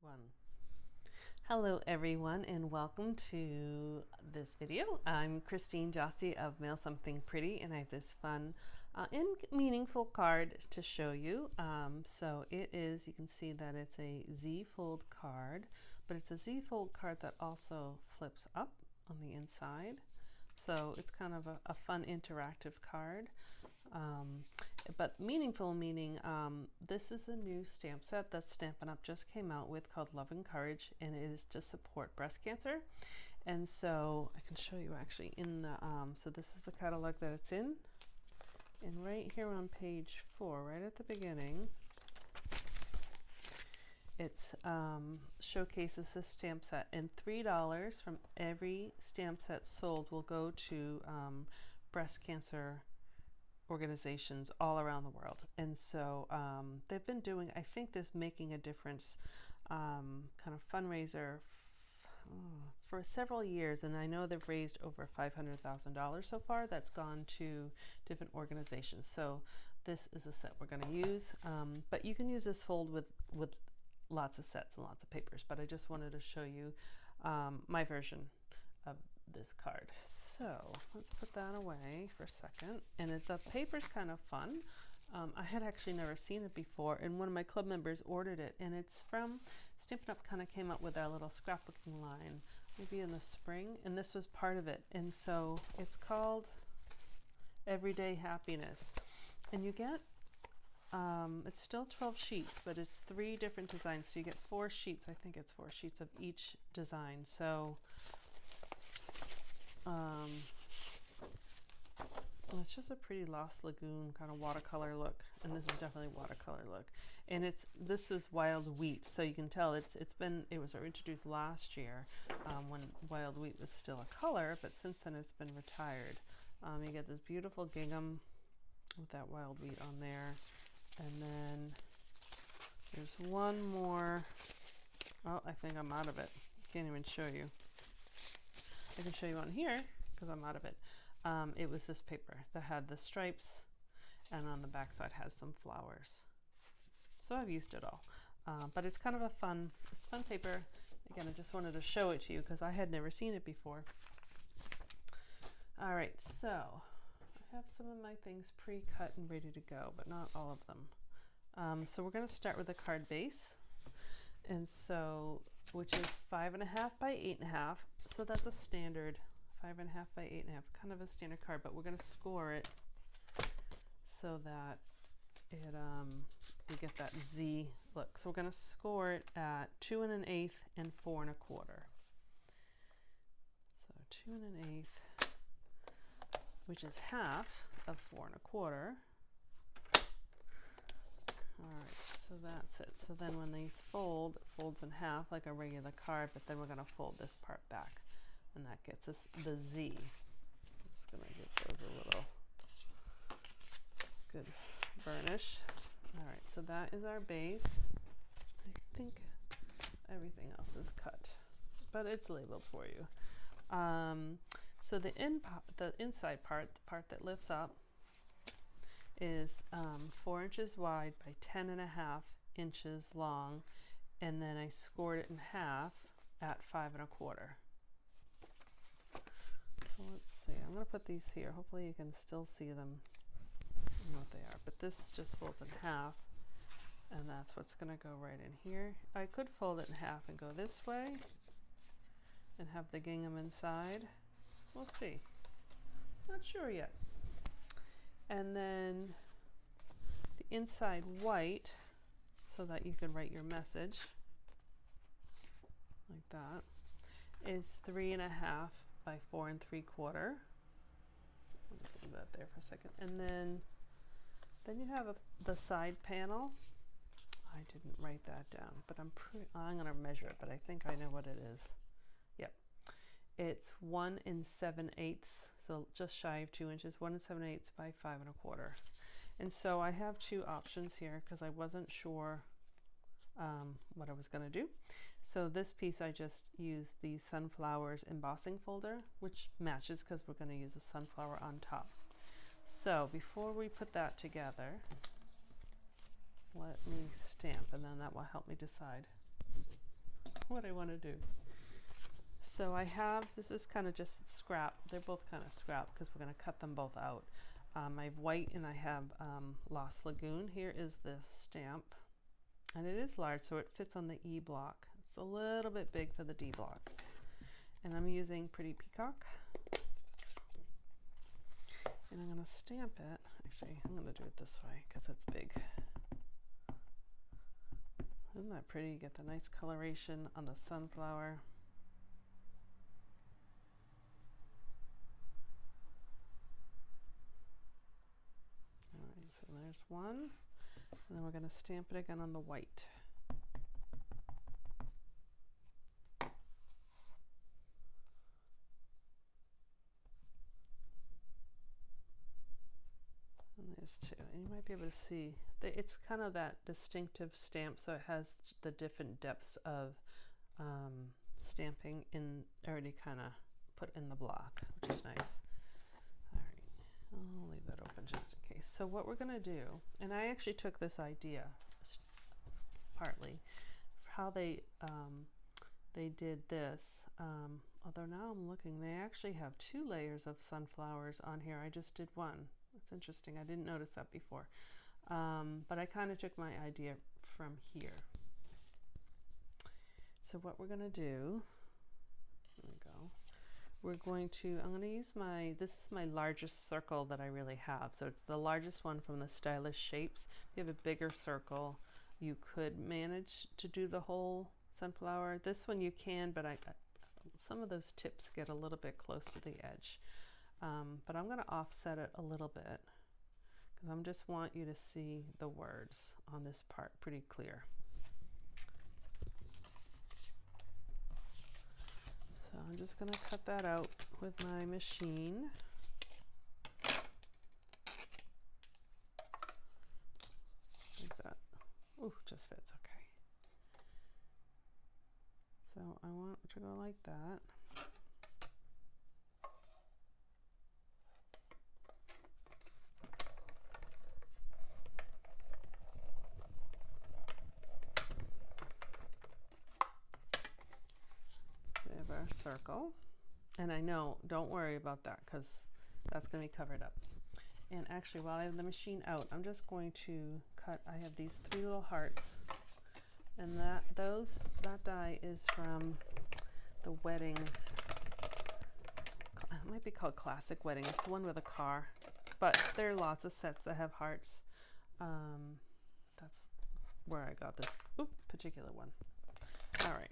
one. Hello everyone and welcome to this video. I'm Christine Josty of Mail Something Pretty, and I have this fun and meaningful card to show you. So it is, you can see that it's a Z-fold card, but it's a Z-fold card that also flips up on the inside. So it's kind of a fun interactive card. But meaningful meaning this is a new stamp set that Stampin' Up just came out with called Love and Courage, and it is to support breast cancer. And so I can show you actually in the so this is the catalog that it's in, and right here on page 4, right at the beginning, it's showcases this stamp set, and $3 from every stamp set sold will go to breast cancer organizations all around the world. And so they've been doing, I think, this Making a Difference kind of fundraiser for several years, and I know they've raised over $500,000 so far that's gone to different organizations. So this is a set we're going to use, but you can use this fold with lots of sets and lots of papers, but I just wanted to show you my version of this card. So let's put that away for a second. And the paper's kind of fun. I had actually never seen it before, and one of my club members ordered it, and it's from Stampin' Up kind of came up with that little scrapbooking line maybe in the spring, and this was part of it. And so it's called Everyday Happiness, and you get it's still 12 sheets, but it's 3 different designs, so you get 4 sheets. I think it's 4 sheets of each design. So it's just a pretty Lost Lagoon kind of watercolor look, and this is definitely watercolor look. And this was Wild Wheat, so you can tell it was introduced last year when Wild Wheat was still a color, but since then it's been retired. You get this beautiful gingham with that Wild Wheat on there, and then there's one more. Oh, I think I'm out of it. Can't even show you. I can show you on here because I'm out of it. It was this paper that had the stripes, and on the back side has some flowers. So I've used it all, but it's kind of a fun paper. Again, I just wanted to show it to you because I had never seen it before. All right, so I have some of my things pre-cut and ready to go, but not all of them. So we're going to start with the card base, and so which is 5.5 by 8.5. So that's a standard 5.5 by 8.5, kind of a standard card, but we're going to score it so that it we get that Z look. So we're going to score it at 2 1/8 and 4 1/4. So 2 1/8, which is half of 4 1/4. All right, so that's it. So then when these fold, it folds in half like a regular card, but then we're going to fold this part back, and that gets us the Z. I'm just going to give those a little good burnish. All right, so that is our base. I think everything else is cut, but it's labeled for you. So the inside part, the part that lifts up, is 4 inches wide by 10.5 inches long, and then I scored it in half at 5 1/4. So let's see, I'm going to put these here. Hopefully you can still see them and what they are, but this just folds in half, and that's what's going to go right in here. I could fold it in half and go this way and have the gingham inside. We'll see. Not sure yet. And then the inside white, so that you can write your message like that, is 3.5 by 4 3/4. I'll just leave that there for a second. And then you have the side panel. I didn't write that down, but I'm going to measure it, but I think I know what it is. Yep. It's 1 7/8, so just shy of 2 inches, 1 7/8 by 5 1/4. And so I have 2 options here because I wasn't sure what I was going to do. So this piece, I just used the Sunflowers embossing folder, which matches because we're going to use a sunflower on top. So before we put that together, let me stamp, and then that will help me decide what I want to do. So I have, this is kind of just scrap. They're both kind of scrap because we're going to cut them both out. I have white and I have Lost Lagoon. Here is the stamp, and it is large, so it fits on the E block. It's a little bit big for the D block. And I'm using Pretty Peacock. And I'm going to stamp it. Actually, I'm going to do it this way because it's big. Isn't that pretty? You get the nice coloration on the sunflower. Alright, so there's one. And then we're going to stamp it again on the white. And there's two. And you might be able to see, it's kind of that distinctive stamp, so it has the different depths of stamping in already kind of put in the block, which is nice. I'll leave that open just in case. So what we're going to do, and I actually took this idea partly how they did this, although now I'm looking, they actually have 2 layers of sunflowers on here. I just did one. It's interesting. I didn't notice that before, but I kind of took my idea from here. So what we're going to do, there we go. We're going to, I'm going to use this is my largest circle that I really have. So it's the largest one from the Stylish Shapes. If you have a bigger circle, you could manage to do the whole sunflower. This one you can, but some of those tips get a little bit close to the edge. But I'm going to offset it a little bit because I just want you to see the words on this part pretty clear. So I'm just going to cut that out with my machine. Like that. Ooh, just fits, okay. So I want to go like that. Circle, and I know, don't worry about that because that's going to be covered up. And actually, while I have the machine out, I'm just going to cut. I have these 3 little hearts, and that die is from the wedding. It might be called Classic Wedding. It's the one with a car, but there are lots of sets that have hearts. That's where I got this particular one. All right.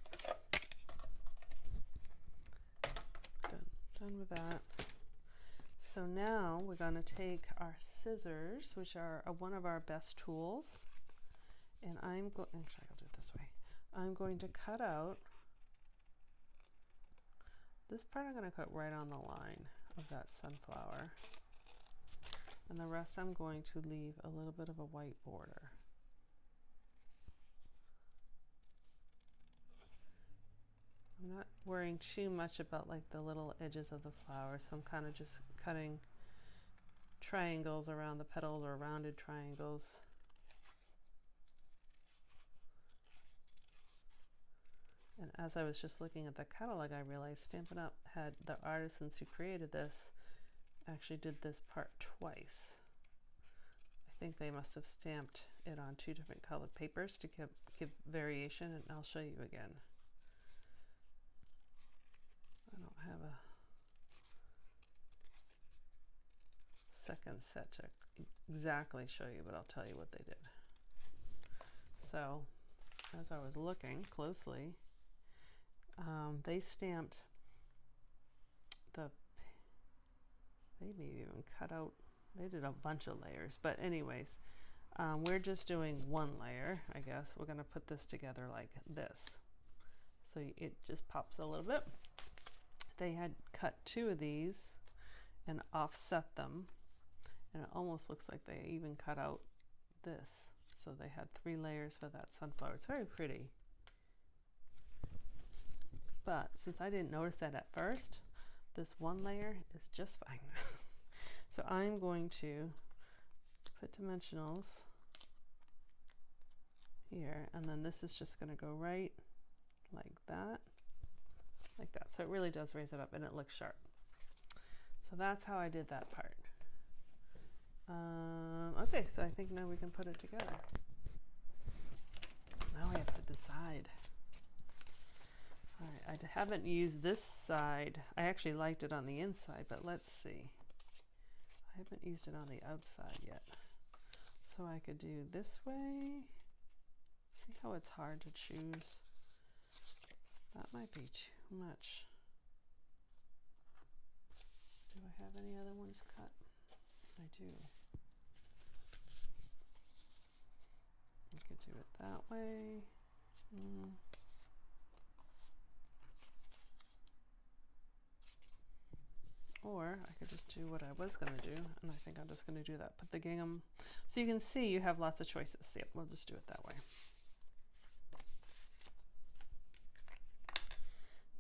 Done with that. So now we're going to take our scissors, which are one of our best tools, and actually I'll do it this way. I'm going to cut out this part. I'm going to cut right on the line of that sunflower, and the rest I'm going to leave a little bit of a white border. I'm not worrying too much about like the little edges of the flower, so I'm kind of just cutting triangles around the petals, or rounded triangles. And as I was just looking at the catalog, I realized Stampin' Up! Had the artisans who created this actually did this part twice. I think they must have stamped it on 2 different colored papers to give variation, and I'll show you again. I don't have a second set to exactly show you, but I'll tell you what they did. So as I was looking closely, they stamped they maybe even cut out, they did a bunch of layers, but anyways, we're just doing 1 layer, I guess. We're going to put this together like this, so it just pops a little bit. They had cut 2 of these and offset them, and it almost looks like they even cut out this, so they had 3 layers for that sunflower. It's very pretty, but since I didn't notice that at first, this 1 layer is just fine. So I'm going to put dimensionals here, and then this is just going to go right like that, like that. So it really does raise it up and it looks sharp. So that's how I did that part. Okay, so I think now we can put it together. Now I have to decide. All right, I haven't used this side. I actually liked it on the inside, but let's see. I haven't used it on the outside yet. So I could do this way. See how it's hard to choose? That might be too much. Do I have any other ones cut? I do. I could do it that way. Or I could just do what I was going to do, and I think I'm just going to do that. Put the gingham, so you can see you have lots of choices. Yep, we'll just do it that way.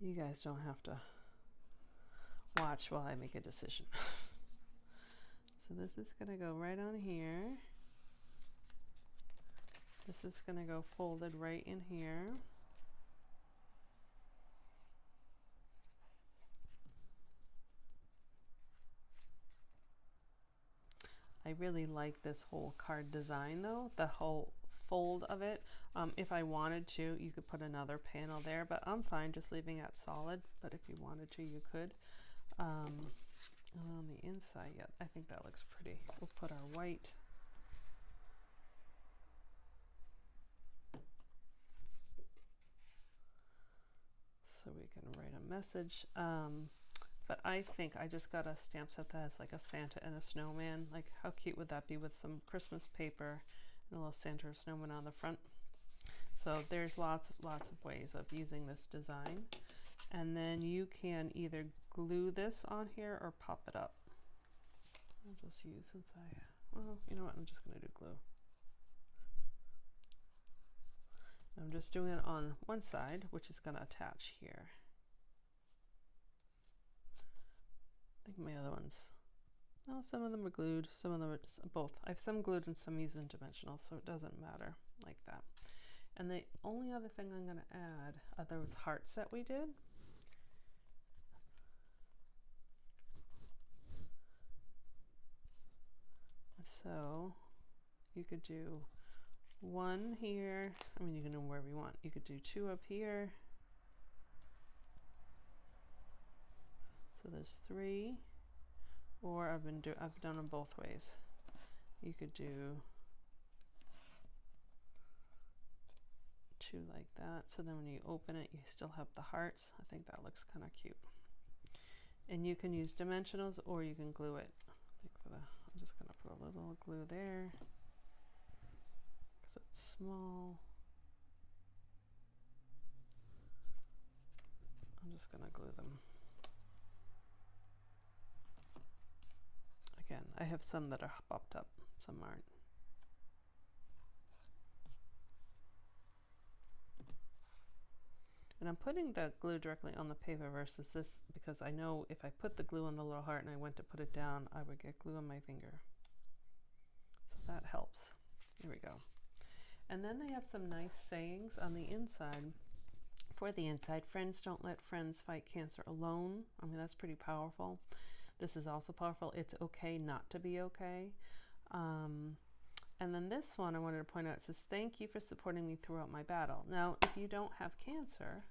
You guys don't have to watch while I make a decision. So this is going to go right on here. This is going to go folded right in here. I really like this whole card design though, the whole fold of it. If I wanted to, you could put another panel there, but I'm fine just leaving it solid. But if you wanted to, you could. And on the inside, yeah, I think that looks pretty. We'll put our white. So we can write a message. But I think I just got a stamp set that has like a Santa and a snowman. Like how cute would that be with some Christmas paper and a little Santa or snowman on the front? So there's lots of ways of using this design. And then you can either glue this on here or pop it up. I'll just use, since well, you know what, I'm just gonna do glue. I'm just doing it on one side, which is gonna attach here. I think my other ones, no, some of them are glued, some of them are both. I have some glued and some using dimensional, so it doesn't matter like that. And the only other thing I'm going to add are those hearts that we did. So you could do one here. I mean, you can do wherever you want. You could do two up here. So there's three, or I've done them both ways. You could do two like that, so then when you open it you still have the hearts. I think that looks kind of cute. And you can use dimensionals or you can glue it. I'm just going to put a little glue there because it's small. I'm just going to glue them. Again, I have some that are popped up, some aren't. And I'm putting the glue directly on the paper versus this because I know if I put the glue on the little heart and I went to put it down, I would get glue on my finger. So that helps. Here we go. And then they have some nice sayings on the inside. For the inside, friends don't let friends fight cancer alone. I mean, that's pretty powerful. This is also powerful. It's okay not to be okay. And then this one I wanted to point out, it says, thank you for supporting me throughout my battle. Now, if you don't have cancer,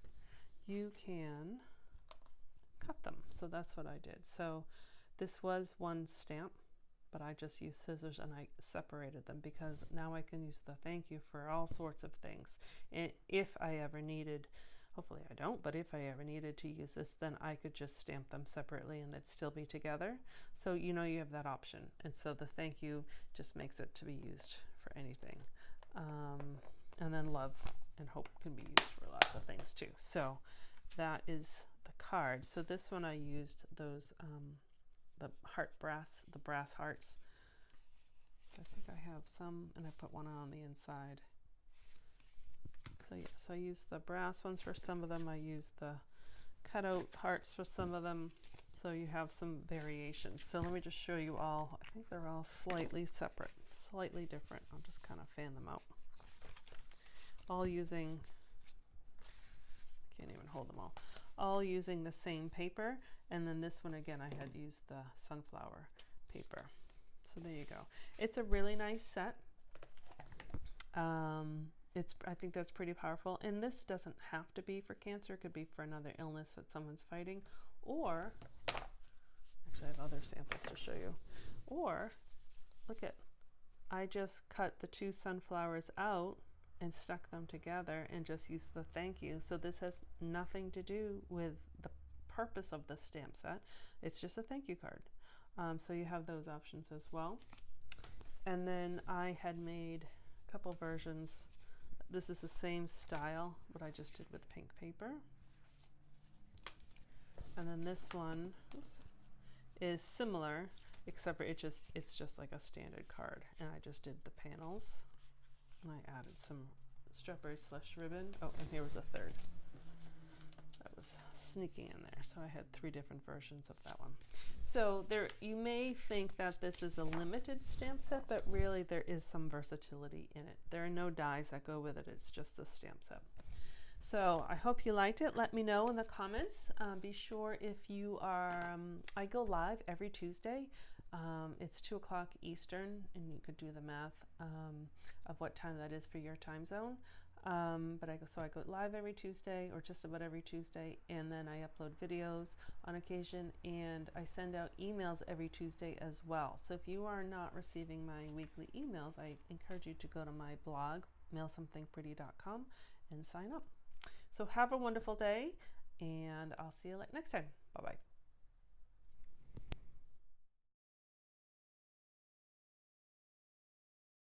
you can cut them. So that's what I did. So this was one stamp, but I just used scissors and I separated them because now I can use the thank you for all sorts of things. And if I ever needed, hopefully I don't, but if I ever needed to use this, then I could just stamp them separately and they'd still be together. So you know you have that option. And so the thank you just makes it to be used for anything. And then love and hope can be used for lots of things too. So that is the card. So this one I used those, the brass hearts. So I think I have some, and I put one on the inside. So yes, I used the brass ones for some of them. I used the cutout hearts for some of them. So you have some variations. So let me just show you all. I think they're all slightly separate, slightly different. I'll just kind of fan them out. All using hold them all using the same paper. And then this one again, I had used the sunflower paper. So there you go. It's a really nice set. I think that's pretty powerful. And this doesn't have to be for cancer. It could be for another illness that someone's fighting. Or, actually I have other samples to show you. Or, look at, I just cut the two sunflowers out and stuck them together and just used the thank you. So this has nothing to do with the purpose of the stamp set. It's just a thank you card. So you have those options as well. And then I had made a couple versions. This is the same style, what I just did with pink paper. And then this one is similar, except for it's just like a standard card. And I just did the panels. And I added some strawberry slush ribbon. Oh, and here was a third. That was sneaking in there. So I had 3 different versions of that one. So there, you may think that this is a limited stamp set, but really there is some versatility in it. There are no dies that go with it. It's just a stamp set. So I hope you liked it. Let me know in the comments. Be sure if you are, I go live every Tuesday. It's 2 o'clock Eastern, and you could do the math of what time that is for your time zone. But I go live every Tuesday, or just about every Tuesday, and then I upload videos on occasion, and I send out emails every Tuesday as well. So if you are not receiving my weekly emails, I encourage you to go to my blog, mailsomethingpretty.com, and sign up. So have a wonderful day, and I'll see you next time. Bye-bye.